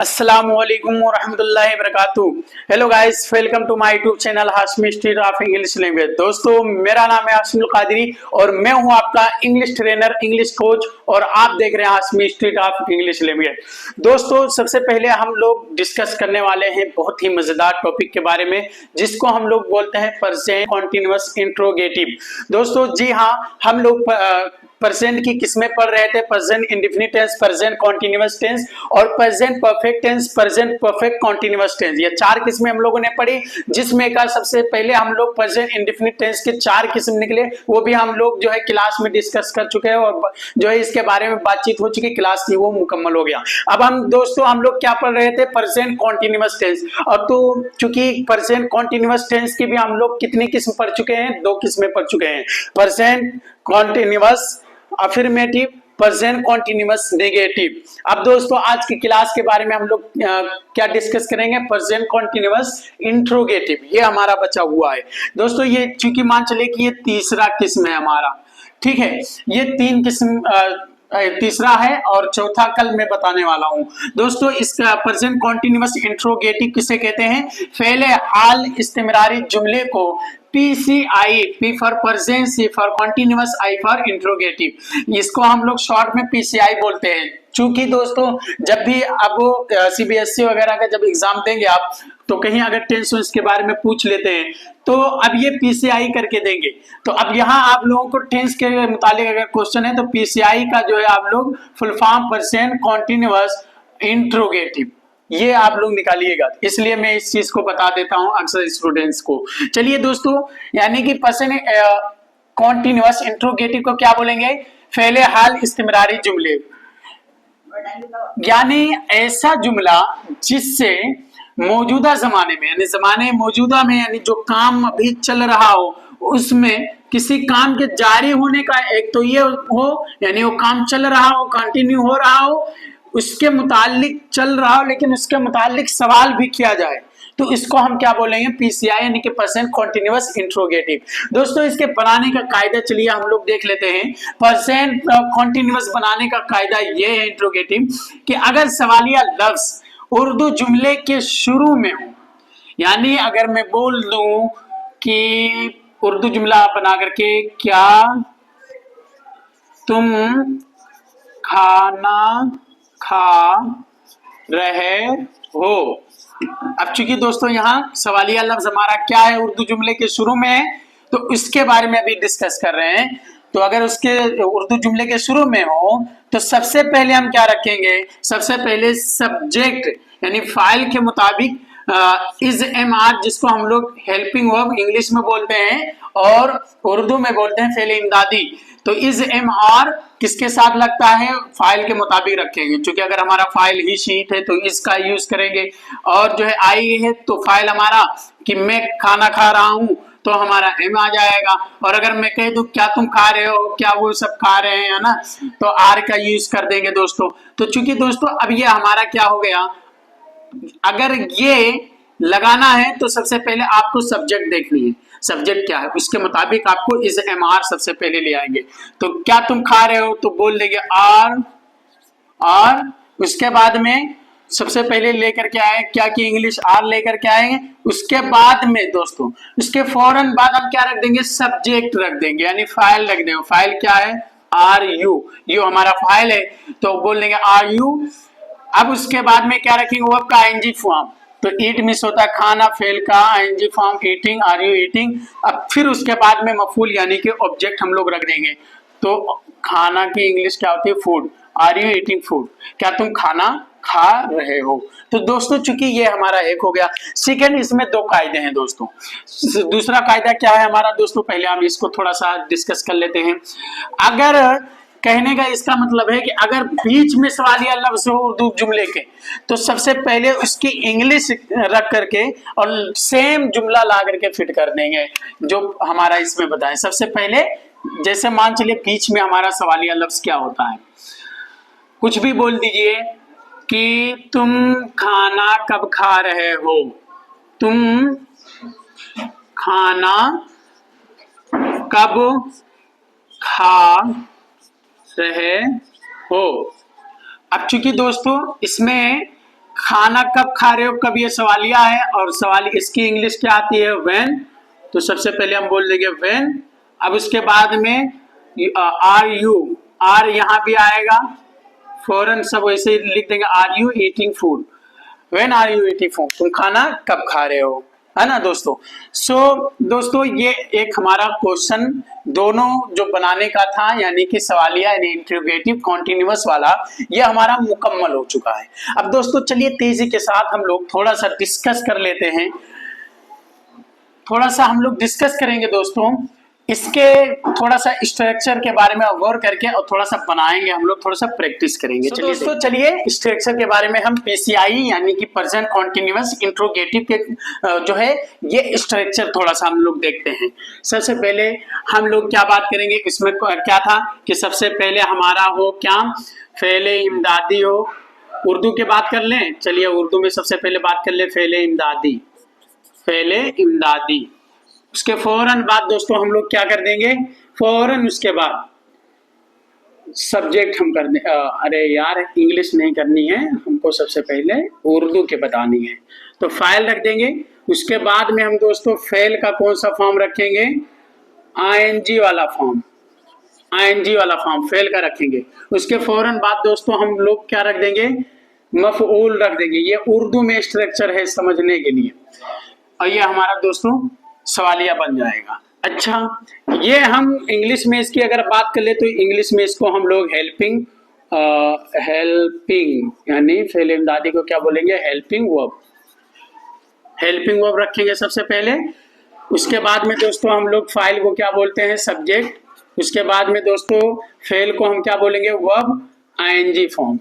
अस्सलामुअलैकुम वरहमतुल्लाहि वबरकातुहू। Hello guys, welcome to my YouTube channel Hashmi street of English language. दोस्तों, मेरा नाम है हाशमी कादरी और मैं हूं आपका इंग्लिश ट्रेनर, इंग्लिश कोच और आप देख रहे हैं Hashmi street of English language. दोस्तों, सबसे पहले हम लोग डिस्कस करने वाले हैं बहुत ही मजेदार टॉपिक के बारे में, जिसको हम लोग बोलते हैं प्रेजेंट कॉन्टिन्यूअस इंट्रोगेटिव। दोस्तों जी हाँ, हम लोग प्रेजेंट की किस्में पढ़ रहे थे, present indefinite tense, present continuous tense और present perfect tense, present perfect continuous tense. ये चार किस्में हम लोगों ने पढ़ी, जिसमें का सबसे पहले हम लोग प्रेजेंट इंडेफिनिट टेंस के चार किस्म निकले, वो भी हम लोग जो है क्लास में डिस्कस कर चुके हैं और जो है इसके बारे में बातचीत हो चुकी, क्लास थी वो मुकम्मल हो गया। अब हम दोस्तों हम लोग क्या पढ़ रहे थे, प्रेजेंट कॉन्टिन्यूअस टेंस। और तो चूंकि प्रेजेंट कॉन्टिन्यूअस टेंस की भी हम लोग कितनी किस्म पढ़ चुके हैं, दो किस्में पढ़ चुके हैं, present continuous affirmative, present continuous negative. अब दोस्तों आज की क्लास के बारे में हम लोग क्या डिस्कस करेंगे, प्रेजेंट कॉन्टिन्यूअस इंट्रोगेटिव। ये हमारा बचा हुआ है दोस्तों। ये चूंकि मान चले कि ये तीसरा किस्म है हमारा, ठीक है। ये तीन किस्म तीसरा है और चौथा कल मैं बताने वाला हूं दोस्तों। इसका प्रेजेंट कॉन्टिन्यूअस इंट्रोगेटिव किसे कहते हैं? पहले हाल इस्तेमरारी जुमले को PCI, P for present, C for continuous, I for interrogative, इसको हम लोग शॉर्ट में PCI बोलते हैं। चूंकि दोस्तों जब भी अब CBSE वगैरह का जब एग्जाम देंगे आप, तो कहीं अगर टेंस के बारे में पूछ लेते हैं तो अब ये PCI करके देंगे। तो अब यहाँ आप लोगों को टेंस के मुतालिक अगर क्वेश्चन है तो PCI का जो है आप लोग full form present continuous interrogative, ये आप लोग निकालिएगा। इसलिए मैं इस चीज को बता देता हूं अक्सर स्टूडेंट्स को। चलिए दोस्तों, यानी कि प्रेजेंट कॉन्टिन्यूअस इंट्रोगेटिव को क्या बोलेंगे? फेले हाल इस्तिमरारी जुमले, यानी ऐसा जुमला जिससे मौजूदा जमाने में, यानी जमाने मौजूदा में, यानी जो काम अभी चल रहा हो उसमें किसी काम के जारी होने का एक तो ये हो, यानी वो काम चल रहा हो, कंटिन्यू हो रहा हो, उसके मुतालिक चल रहा हो, लेकिन उसके मुतालिक सवाल भी किया जाए, तो इसको हम क्या बोलेंगे? PCI, यानी कि प्रेजेंट कॉन्टिन्यूअस इंट्रोगेटिव। दोस्तों इसके बनाने का कायदा चलिए हम लोग देख लेते हैं। प्रेजेंट कॉन्टिन्यूअस बनाने का कायदा ये है इंट्रोगेटिव कि अगर सवालिया लफ्ज उर्दू जुमले के शुरू में हो, यानी अगर मैं बोल दूं कि उर्दू जुमला बना करके, क्या तुम खाना खा रहे हो। अब चूंकि दोस्तों यहाँ सवालिया लफ्ज हमारा क्या है, उर्दू जुमले के शुरू में है, तो इसके बारे में अभी डिस्कस कर रहे हैं। तो अगर उसके उर्दू जुमले के शुरू में हो तो सबसे पहले हम क्या रखेंगे? सबसे पहले सब्जेक्ट, यानी फाइल के मुताबिक इज एम आर, जिसको हम लोग हेल्पिंग वर्ब इंग्लिश में बोलते हैं और उर्दू में बोलते हैं फेले इमदादी। तो इज एम आर किसके साथ लगता है? फाइल के मुताबिक रखेंगे। क्योंकि अगर हमारा फाइल ही शीट है तो इसका यूज करेंगे, और जो है आई है तो फाइल हमारा कि मैं खाना खा रहा हूं तो हमारा एम आ जाएगा। और अगर मैं कह दूं क्या तुम खा रहे हो, क्या वो सब खा रहे हैं, है ना, तो आर का यूज कर देंगे दोस्तों। तो चूंकि दोस्तों अब ये हमारा क्या हो गया, अगर ये लगाना है तो सबसे पहले आपको सब्जेक्ट देखनी है, सब्जेक्ट क्या है, उसके मुताबिक आपको इज एम आर सबसे पहले ले आएंगे। तो क्या तुम खा रहे हो तो बोल देंगे आर, और उसके बाद में सबसे पहले लेकर के आए क्या कि इंग्लिश आर लेकर के आएंगे। उसके बाद में दोस्तों, उसके फौरन बाद हम क्या रख देंगे? सब्जेक्ट रख देंगे, यानी फाइल रख देंगे। फाइल क्या है? आर यू, यू हमारा फाइल है, तो बोल देंगे आर यू। अब उसके बाद में क्या रखेंगे? वर्ब का आईएनजी फॉर्म, तो ईट मिस होता है खाना, फेल का ING form eating, are you eating. अब फिर उसके बाद में मफूल यानी कि ऑब्जेक्ट हम लोग रख देंगे। तो खाना की इंग्लिश क्या होती है? Food, are you eating food, क्या तुम खाना खा रहे हो। तो दोस्तों चूंकि ये हमारा एक हो गया। सेकंड, इसमें दो कायदे हैं दोस्तों। दूसरा कायदा क्या है हमारा दोस्तों? पहले हम इसको थोड़ा सा डिस्कस कर लेते हैं। अगर कहने का इसका मतलब है कि अगर बीच में सवालिया लफ्ज हो उर्दू जुमले के, तो सबसे पहले उसकी इंग्लिश रख करके और सेम जुमला ला करके फिट कर देंगे जो हमारा इसमें बताएं। सबसे पहले जैसे मान चलिए बीच में हमारा सवालिया लफ्ज क्या होता है, कुछ भी बोल दीजिए कि तुम खाना कब खा रहे हो, तुम खाना कब खा रहे हो। अब चूंकि दोस्तों इसमें खाना कब खा रहे हो, कब ये सवालिया है, और सवाल इसकी इंग्लिश क्या आती है, व्हेन। तो सबसे पहले हम बोल देंगे व्हेन। अब उसके बाद में आर यू, आर यहाँ भी आएगा, फौरन सब वैसे ही लिख देंगे, are you eating food, when are you eating food, तुम खाना कब खा रहे हो, है ना दोस्तों। दोस्तों ये एक हमारा क्वेश्चन दोनों जो बनाने का था, यानी कि सवालिया यानी इंटरोगेटिव कॉन्टिन्यूअस वाला, ये हमारा मुकम्मल हो चुका है। अब दोस्तों चलिए तेजी के साथ हम लोग थोड़ा सा डिस्कस कर लेते हैं, थोड़ा सा हम लोग डिस्कस करेंगे दोस्तों इसके थोड़ा सा स्ट्रक्चर के बारे में गौर करके, और थोड़ा सा बनाएंगे हम लोग, थोड़ा सा प्रैक्टिस करेंगे। दोस्तों चलिए स्ट्रक्चर के बारे में हम पीसीआई यानी कि प्रेजेंट कॉन्टिन्यूअस इंट्रोगेटिव के जो है ये स्ट्रक्चर थोड़ा सा हम लोग देखते हैं। सबसे पहले हम लोग क्या बात करेंगे, इसमें क्या था कि सबसे पहले हमारा हो क्या, फेले इमदादी हो। उर्दू की बात कर लें, चलिए उर्दू में सबसे पहले बात कर ले, फेले इमदादी, फेले इमदादी। उसके फौरन बाद दोस्तों हम लोग क्या कर देंगे, फौरन उसके बाद सब्जेक्ट हम कर दे, अरे यार इंग्लिश नहीं करनी है हमको, सबसे पहले उर्दू के बतानी है, तो फाइल रख देंगे। उसके बाद में हम दोस्तों फेल का कौन सा फॉर्म रखेंगे, आईएनजी वाला फॉर्म, आईएनजी वाला फॉर्म फेल का रखेंगे। उसके फौरन बाद दोस्तों हम लोग क्या रख देंगे, मफऊल रख देंगे। ये उर्दू में स्ट्रक्चर है समझने के लिए, और ये हमारा दोस्तों सवालिया बन जाएगा। अच्छा, ये हम इंग्लिश में इसकी अगर बात कर ले तो इंग्लिश में इसको हम लोग हेल्पिंग, हेल्पिंग यानी फेल इमदादी को क्या बोलेंगे, हेल्पिंग वर्ब, हेल्पिंग वर्ब रखेंगे सबसे पहले। उसके बाद में दोस्तों हम लोग फाइल को क्या बोलते हैं, सब्जेक्ट। उसके बाद में दोस्तों फेल को हम क्या बोलेंगे, verb ING form,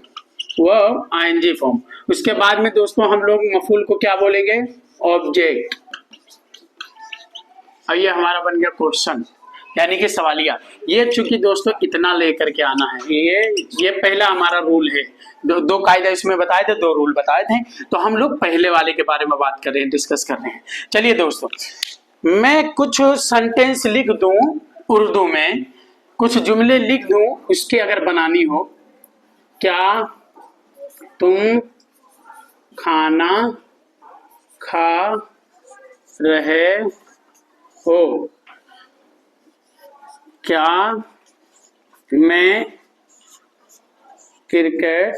verb ING form. उसके बाद में दोस्तों हम लोग मफूल को क्या बोलेंगे, ऑब्जेक्ट। और ये हमारा बन गया क्वेश्चन यानी कि सवालिया। ये चूंकि दोस्तों इतना लेकर के आना है, ये पहला हमारा रूल है। दो कायदा इसमें बताए थे, दो रूल बताए थे, तो हम लोग पहले वाले के बारे में बात कर रहे हैं, डिस्कस कर रहे हैं। चलिए दोस्तों मैं कुछ सेंटेंस लिख दूं उर्दू में, कुछ जुमले लिख दूं, उसकी अगर बनानी हो, क्या तुम खाना खा रहे हो, क्या मैं क्रिकेट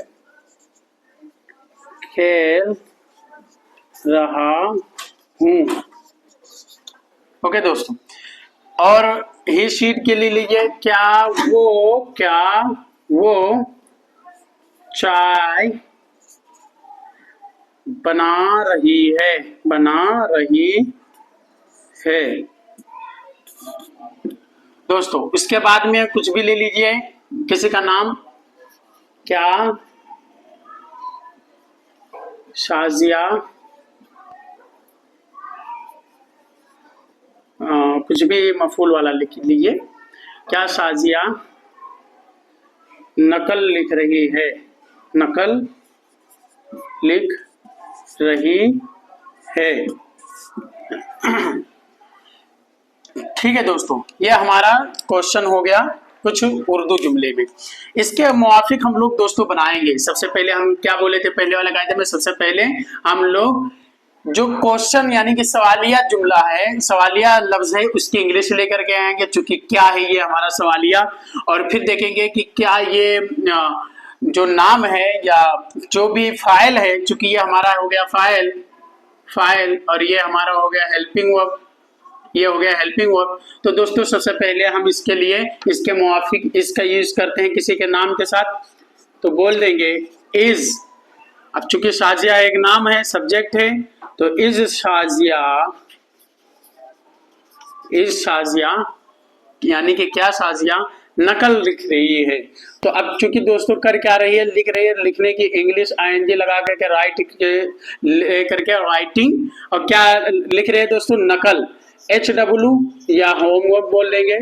खेल रहा हूँ। ओके दोस्तों, और ही शीट के लिए लीजिए, क्या वो चाय बना रही है दोस्तों। इसके बाद में कुछ भी ले लीजिए, किसी का नाम, क्या शाजिया, कुछ भी मफूल वाला लिख लीजिए, क्या शाजिया नकल लिख रही है, नकल लिख रही है। ठीक है दोस्तों, ये हमारा क्वेश्चन हो गया कुछ उर्दू जुमले में। इसके मुआफिक हम लोग दोस्तों बनाएंगे। सबसे पहले हम क्या बोले थे पहले वाले कायदे में, सबसे पहले हम लोग जो क्वेश्चन यानी कि सवालिया जुमला है, सवालिया लफ्ज है, उसकी इंग्लिश लेकर के आएंगे, चूंकि क्या है ये हमारा सवालिया, और फिर देखेंगे कि क्या ये जो नाम है या जो भी फाइल है, चूंकि ये हमारा हो गया फाइल और ये हमारा हो गया हेल्पिंग वर्ब, ये हो गया हेल्पिंग वर्ब। तो दोस्तों सबसे पहले हम इसके लिए इसके मुआफिक इसका यूज करते हैं किसी के नाम के साथ, तो बोल देंगे इज। अब चूंकि शाजिया एक नाम है, सब्जेक्ट है, तो इज शाजिया यानी कि क्या शाजिया नकल लिख रही है। तो अब चूंकि दोस्तों कर क्या रही है, लिख रही है, लिखने की इंग्लिश आईएनजी लगा करके राइट करके राइटिंग, और क्या लिख रहे हैं दोस्तों, नकल, HW या होमवर्क बोल देंगे।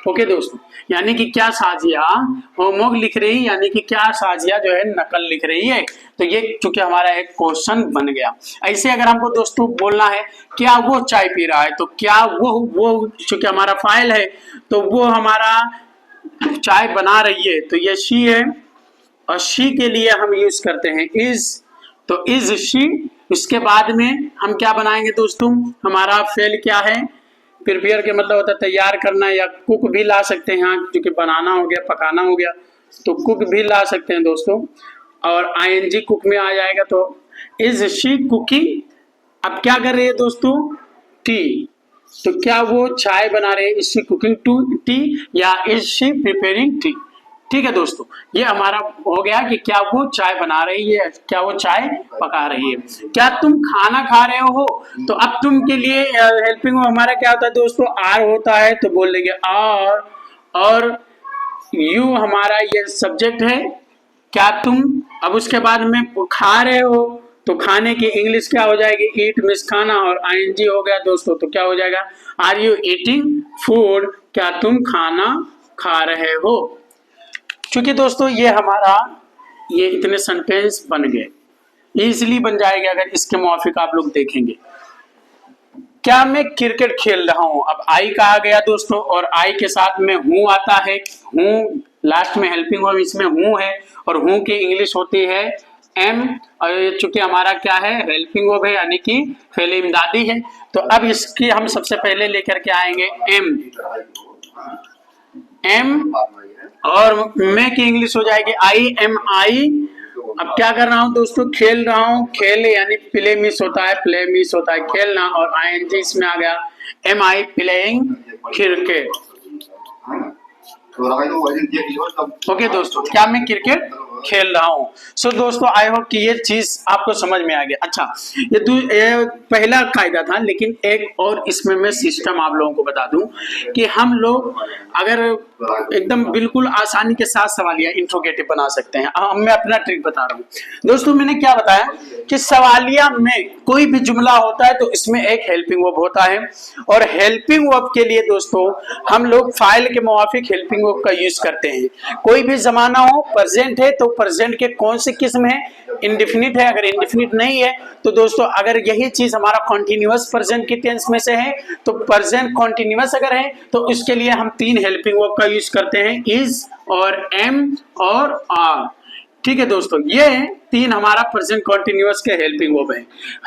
ओके दोस्तों, यानी कि क्या शाजिया होमवर्क लिख रही है, यानी कि क्या शाजिया जो है नकल लिख रही है। तो ये चूंकि हमारा एक क्वेश्चन बन गया। ऐसे अगर हमको दोस्तों बोलना है क्या वो चाय पी रहा है, तो क्या वो चूंकि हमारा फाइल है, तो वो हमारा चाय बना रही है, तो ये शी है, और शी के लिए हम यूज करते हैं इज, तो इज शी। इसके बाद में हम क्या बनाएंगे दोस्तों, हमारा फेल क्या है, प्रिपेयर के मतलब होता है तैयार करना, या कुक भी ला सकते हैं यहाँ, क्योंकि बनाना हो गया, पकाना हो गया, तो कुक भी ला सकते हैं दोस्तों। और आईएनजी कुक में आ जाएगा, तो इज शी कुकिंग। अब क्या कर रही है दोस्तों, टी, तो क्या वो चाय बना रहे हैं, is she cooking to tea या इज शी प्रिपेयरिंग टी। ठीक है दोस्तों, ये हमारा हो गया कि क्या वो चाय बना रही है, क्या वो चाय पका रही है। क्या तुम खाना खा रहे हो, तो अब तुम के लिए हेल्पिंग हमारा क्या होता है दोस्तों, आर होता है, तो बोल देंगे आर। और यू हमारा ये सब्जेक्ट है, क्या तुम, अब उसके बाद में खा रहे हो, तो खाने की इंग्लिश क्या हो जाएगी, ईट मिस खाना, और आईएनजी हो गया दोस्तों, तो क्या हो जाएगा, आर यू ईटिंग फूड, क्या तुम खाना खा रहे हो। क्योंकि दोस्तों ये हमारा ये इतने सेंटेंस बन गए, इजीली बन जाएगा अगर इसके मुआफिक आप लोग देखेंगे। क्या मैं क्रिकेट खेल रहा हूं, अब आई कहा गया दोस्तों, और आई के साथ में हूं आता है, हूं लास्ट में हेल्पिंग वर्ब इसमें हूं है, और हूं की इंग्लिश होती है एम, और चूंकि हमारा क्या है हेल्पिंग वर्ब है यानी कि फेल इमदादी है, तो अब इसकी हम सबसे पहले लेकर के आएंगे एम, एम, और मैं की इंग्लिश हो जाएगी आई एम आई। अब क्या कर रहा हूं दोस्तों, खेल रहा हूं, खेल यानी प्ले मिस होता है, प्ले मिस होता है खेलना, और आईएनजी इसमें आ गया, am I playing cricket. Okay दोस्तों, क्या मैं क्रिकेट खेल रहा हूँ। सो दोस्तों आई होप कि ये चीज आपको समझ में आ गया। अच्छा, ये पहला कायदा था, लेकिन एक और इसमें मैं सिस्टम आप लोगों को बता दूं कि हम लोग अगर एकदम बिल्कुल आसानी के साथ सवालिया इंट्रोगेटिव बना सकते हैं। अब मैं अपना ट्रिक बता रहा हूँ दोस्तों। मैंने क्या बताया कि सवालिया में कोई भी जुमला होता है तो इसमें एक हेल्पिंग वर्ब होता है, और हेल्पिंग वर्ब के लिए दोस्तों हम लोग फाइल के मुवाफिक हेल्पिंग वर्ब का यूज करते हैं। कोई भी जमाना हो, प्रेजेंट है तो प्रेजेंट के कौन सी किस्म है, इंडेफिनिट है, अगर इंडेफिनिट नहीं है तो दोस्तों अगर यही चीज हमारा कॉन्टिन्यूअस प्रेजेंट की टेंस में से है तो प्रेजेंट कॉन्टिन्यूअस अगर है तो उसके लिए हम तीन हेल्पिंग वर्ब का यूज करते हैं, इज और एम और आर। ठीक है दोस्तों, ये तीन हमारा प्रेजेंट कॉन्टिन्यूअस के हेल्पिंग वर्ब है।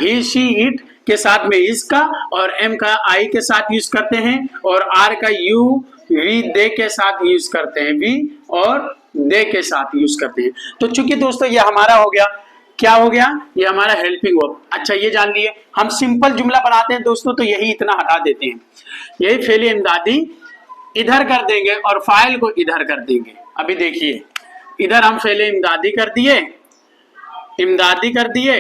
ही शी इट के साथ में इज का, और एम का आई के साथ यूज करते हैं, और आर का यू वी दे के साथ यूज करते हैं, वी और दे के साथ यूज करते हैं। तो चूंकि दोस्तों ये हमारा हो गया, क्या हो गया, ये हमारा हेल्पिंग वर्ब। अच्छा ये जान लिए, हम सिंपल जुमला बनाते हैं दोस्तों तो यही इतना हटा देते हैं, यही फेल इमदादी इधर कर देंगे और फाइल को इधर कर देंगे। अभी देखिए इधर हम फेल इमदादी कर दिए, इमदादी कर दिए,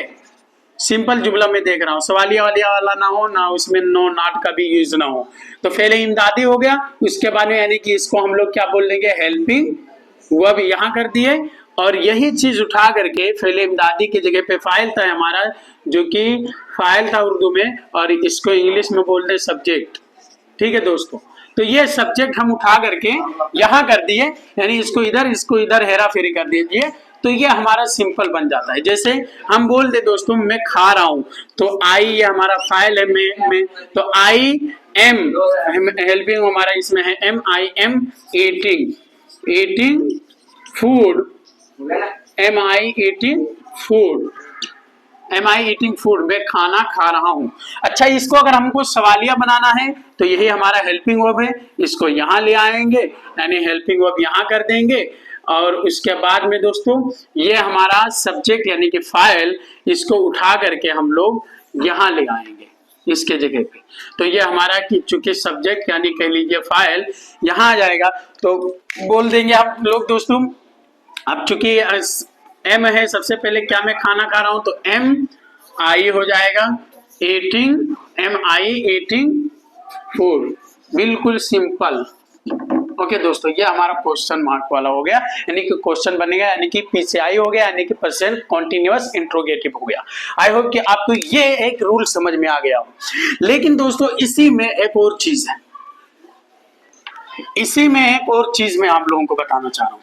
सिंपल जुमला में देख रहा हूँ, सवालिया वालिया वाला ना हो, ना उसमें नो नाट का भी यूज ना हो, तो फेल इमदादी हो गया। उसके बाद में यानी कि इसको हम लोग क्या बोल देंगे, हेल्पिंग वर्ब यहाँ कर दिए, और यही चीज उठा करके फेल इमदादी की जगह पे फाइल था हमारा, जो कि फाइल था उर्दू में, और इसको इंग्लिश में बोलते हैं सब्जेक्ट। ठीक है दोस्तों, तो ये सब्जेक्ट हम उठा करके यहाँ कर दिए, यानी इसको इधर हेरा फेरी कर दीजिए, तो ये हमारा सिंपल बन जाता है। जैसे हम बोल दे दोस्तों मैं खा रहा हूं, तो आई ये हमारा फाइल है में, तो आई एम हेल्पिंग हमारा इसमें है am, I am eating food, am I eating food, am I eating food, मैं खाना खा रहा हूं। अच्छा, इसको अगर हमको सवालिया बनाना है तो यही हमारा हेल्पिंग वर्ब है, इसको यहां ले आएंगे, यानी हेल्पिंग वर्ब यहां कर देंगे, और उसके बाद में दोस्तों ये हमारा सब्जेक्ट यानी कि फाइल, इसको उठा करके हम लोग यहां ले आएंगे इसके जगह पे। तो ये हमारा कि चूंकि सब्जेक्ट यानी कह लीजिए फाइल यहां आ जाएगा, तो बोल देंगे हम लोग दोस्तों, अब चूंकि एम है, सबसे पहले क्या मैं खाना खा रहा हूं, तो एम आई हो जाएगा eating, M I eating food, बिल्कुल सिंपल। ओके दोस्तों, ये हमारा क्वेश्चन मार्क वाला हो गया, यानी कि क्वेश्चन बनेगा, यानी कि पीसीआई हो गया, यानी कि प्रेजेंट कॉन्टिन्यूअस इंट्रोगेटिव हो गया। आई होप कि आपको ये एक रूल समझ में आ गया हो। लेकिन दोस्तों इसी में एक और चीज है, इसी में एक और चीज मैं आप लोगों को बताना चाह रहा हूं।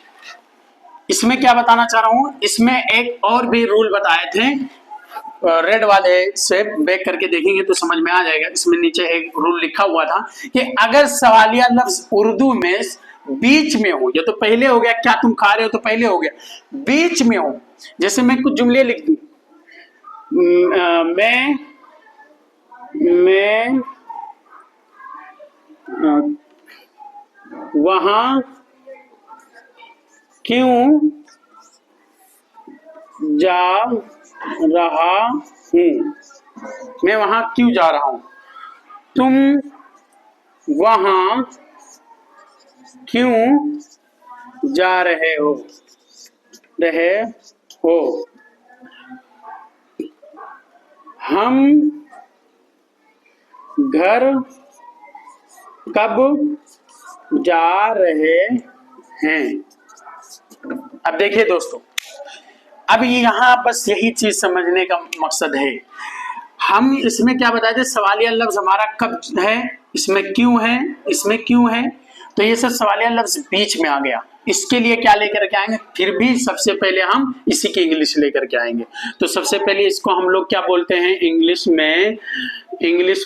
इसमें क्या बताना चाह रहा हूं, इसमें एक और भी रूल बताए थे, रेड वाले से बैक करके देखेंगे तो समझ में आ जाएगा। इसमें नीचे एक रूल लिखा हुआ था कि अगर सवालिया लफ्ज उर्दू में बीच में हूं, ये तो पहले हो गया, क्या तुम खा रहे हो तो पहले हो गया, बीच में हूं। जैसे मैं कुछ जुमले लिख दूं, मैं वहां क्यों जा रहा हूं, मैं वहां क्यों जा रहा हूं, तुम वहां क्यों जा रहे हो, हम घर कब जा रहे हैं। अब देखिए दोस्तों, अब यहाँ बस यही चीज समझने का मकसद है। हम इसमें क्या बताए थे, सवालिया लफ्ज हमारा कब है, इसमें क्यों है, इसमें क्यों है, तो ये सब सवालिया लफ्ज बीच में आ गया। इसके लिए क्या लेकर के आएंगे, फिर भी सबसे पहले हम इसी की इंग्लिश लेकर के आएंगे। तो सबसे पहले इसको हम लोग क्या बोलते हैं इंग्लिश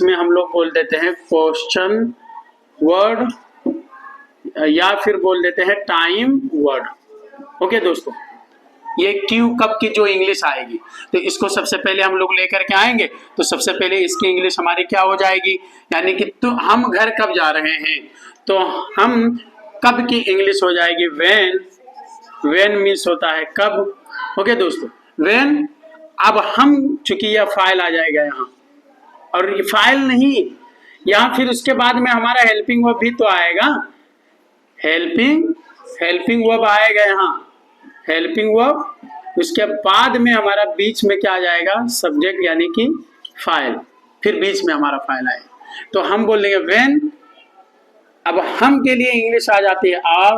में हम लोग बोल देते हैं क्वेश्चन वर्ड, या फिर बोल देते हैं टाइम वर्ड। ओके दोस्तों, ये क्यों कब की जो इंग्लिश आएगी, तो इसको सबसे पहले हम लोग लेकर के आएंगे। तो सबसे पहले इसकी इंग्लिश हमारी क्या हो जाएगी, यानी कि तो हम घर कब जा रहे हैं, तो हम कब की इंग्लिश हो जाएगी व्हेन मीन्स होता है कब। ओके दोस्तों, व्हेन। अब हम चूंकि यह फाइल आ जाएगा यहाँ, और ये फाइल नहीं, यहाँ फिर उसके बाद में हमारा हेल्पिंग वर्ब भी तो आएगा, हेल्पिंग वर्ब आएगा यहाँ, हेल्पिंग वर्ब। उसके बाद में हमारा बीच में क्या आ जाएगा, सब्जेक्ट यानी कि फाइल, फिर बीच में हमारा फाइल आएगा। तो हम बोलेंगे व्हेन। अब हम के लिए इंग्लिश आ जाती है आर,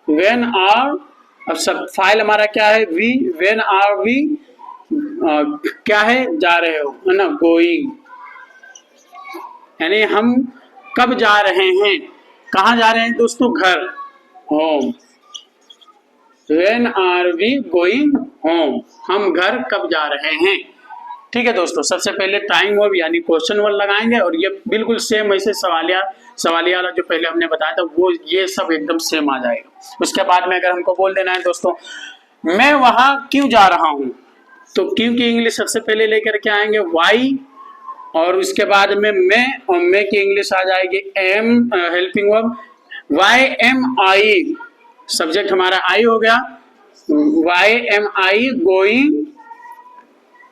व्हेन आर। अब सब फाइल हमारा क्या है, वी, व्हेन आर वी क्या है, जा रहे हो, है ना, गोइंग, यानी हम कब जा रहे हैं, कहाँ जा रहे हैं दोस्तों, घर, home. When are we going home? हम घर कब जा रहे हैं। ठीक है दोस्तों, सबसे पहले टाइम वर्ब यानी क्वेश्चन वर्ब लगाएंगे, और ये बिल्कुल सेम ऐसे सवालिया वाला जो पहले हमने बताया था वो, ये सब एकदम सेम आ जाएगा। उसके बाद में अगर हमको बोल देना है दोस्तों, मैं वहां क्यों जा रहा हूं, तो क्यों की इंग्लिश सबसे पहले लेकर के आएंगे वाई, और उसके बाद में मैं, और मैं की इंग्लिश आ जाएगी am, helping verb, why am I, subject हमारा आई हो गया, why am I going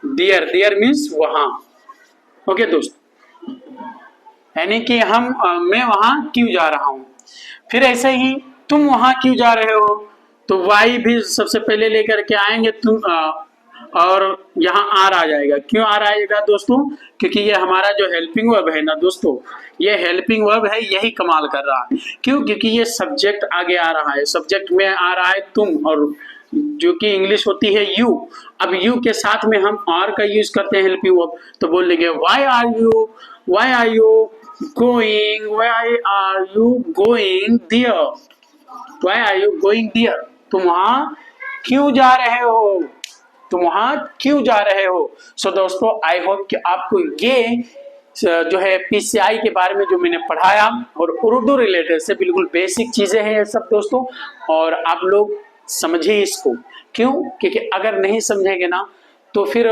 there, there means वहां। ओके दोस्तों, यानी कि मैं वहां क्यों जा रहा हूं। फिर ऐसे ही तुम वहां क्यों जा रहे हो, तो वाई भी सबसे पहले लेकर के आएंगे तुम, और यहाँ आर आ जाएगा। क्यों आर आएगा दोस्तों, क्योंकि ये हमारा जो हेल्पिंग वर्ब है ना दोस्तों, ये हेल्पिंग वर्ब है, यही कमाल कर रहा है। क्यों, क्योंकि ये सब्जेक्ट आगे आ रहा है, सब्जेक्ट में आ रहा है तुम, और जो कि इंग्लिश होती है यू। अब यू के साथ में हम आर का यूज करते हैं हेल्पिंग वर्ब, तो बोल लेंगे why are you going, why are you going there, why are you going there, तुम वहां क्यों जा रहे हो, तुम वहां क्यों जा रहे हो। सो दोस्तों, आई होप कि आपको ये जो है पीसीआई के बारे में जो मैंने पढ़ाया, और उर्दू रिलेटेड से बिल्कुल बेसिक चीजें हैं ये सब दोस्तों, और आप लोग समझिए इसको। क्यों, क्योंकि अगर नहीं समझेंगे ना तो फिर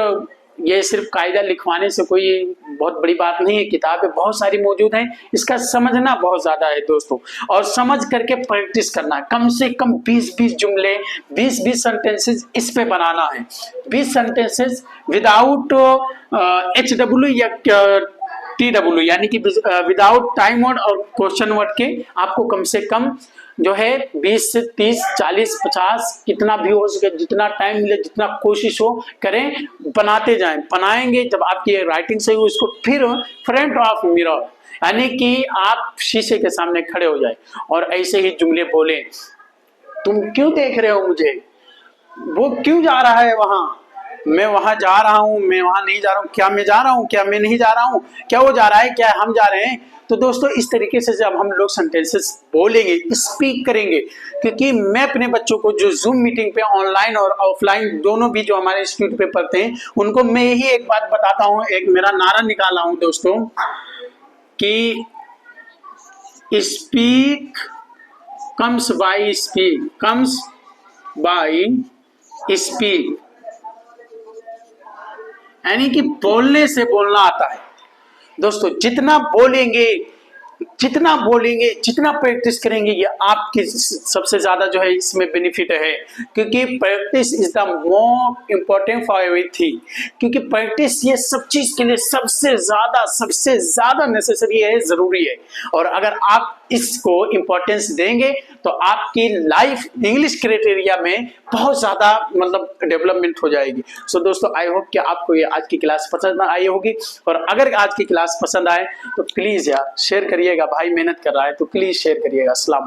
ये सिर्फ कायदा लिखवाने से कोई बहुत बड़ी बात नहीं है, किताबें बहुत सारी मौजूद हैं, इसका समझना बहुत ज्यादा है दोस्तों, और समझ करके प्रैक्टिस करना, कम से कम 20-20 जुमले, 20-20 सेंटेंसेस इस पे बनाना है। 20 सेंटेंसेस विदाउट HW या TW, यानी कि विदाउट टाइम वर्ड और क्वेश्चन वर्ड के, आपको कम से कम जो है 20 से 30, 40, 50 कितना भी हो सके, जितना टाइम मिले, जितना कोशिश हो करें, बनाते जाएं, बनाएंगे जब आपकी राइटिंग सही हो, इसको फिर फ्रंट ऑफ मिरर, यानी कि आप शीशे के सामने खड़े हो जाए और ऐसे ही जुमले बोले, तुम क्यों देख रहे हो मुझे, वो क्यों जा रहा है वहां, मैं वहां जा रहा हूं, मैं वहां नहीं जा रहा हूं, क्या मैं जा रहा हूं, क्या मैं नहीं जा रहा हूं, क्या वो जा रहा है, क्या हम जा रहे हैं। तो दोस्तों, इस तरीके से जब हम लोग सेंटेंसेस बोलेंगे, स्पीक करेंगे, क्योंकि मैं अपने बच्चों को जो जूम मीटिंग पे ऑनलाइन और ऑफलाइन दोनों भी जो हमारे इंस्टीट्यूट पे पढ़ते हैं, उनको मैं यही एक बात बताता हूं, एक मेरा नारा निकाला हूं दोस्तों, कि speak comes by speed, comes by speed, यानी कि बोलने से बोलना आता है। दोस्तों जितना बोलेंगे जितना प्रैक्टिस करेंगे, ये आपके सबसे ज्यादा जो है इसमें बेनिफिट है, क्योंकि practice is the more important for everything. क्योंकि प्रैक्टिस ये सब चीज के लिए सबसे ज्यादा नेसेसरी है, जरूरी है। और अगर आप इसको इम्पोर्टेंस देंगे तो आपकी लाइफ इंग्लिश क्राइटेरिया में बहुत ज्यादा मतलब डेवलपमेंट हो जाएगी। सो दोस्तों, आई होप कि आपको ये आज की क्लास पसंद आई होगी, और अगर आज की क्लास पसंद आए तो प्लीज यार शेयर करिएगा। भाई मेहनत कर रहा है तो प्लीज शेयर करिएगा। अस्सलाम।